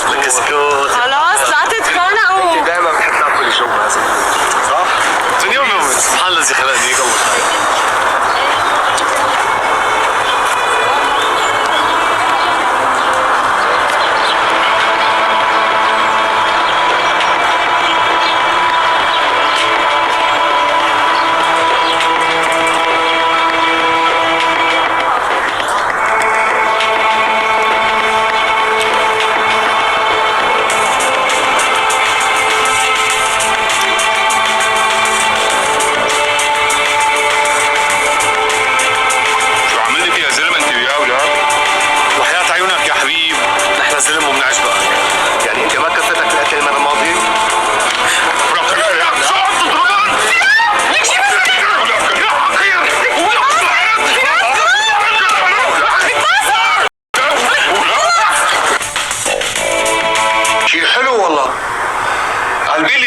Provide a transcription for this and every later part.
بسكوت. خلاص لا تتخانقوا. دائما بحب تاكل جو لازم. صح؟ دنيا ويوم سبحان الذي خلقني يقلب.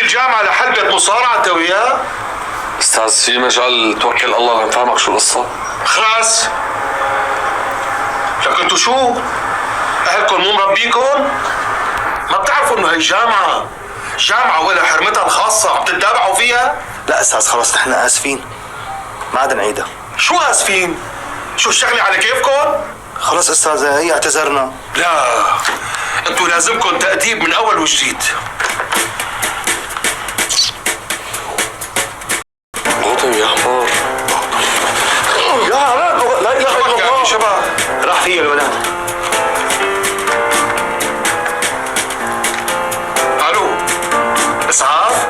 الجامعة لحلبة مصارعة انت وياه؟ استاذ في مجال توكل الله لنفهمك شو القصة؟ خلاص لكن انتو شو؟ اهلكم مو مربيكم؟ ما بتعرفوا انه هي جامعة ولا حرمتها الخاصة عم تتابعوا فيها؟ لا استاذ خلص نحن اسفين، ما عاد نعيدها. شو اسفين؟ شو الشغلة على كيفكم؟ خلص استاذ هي اعتذرنا. لا انتو لازمكم تأديب من اول وجديد. غاضب يا حمار. لا اله الا الله. شباب راح فيها الولد. الو اسعاف؟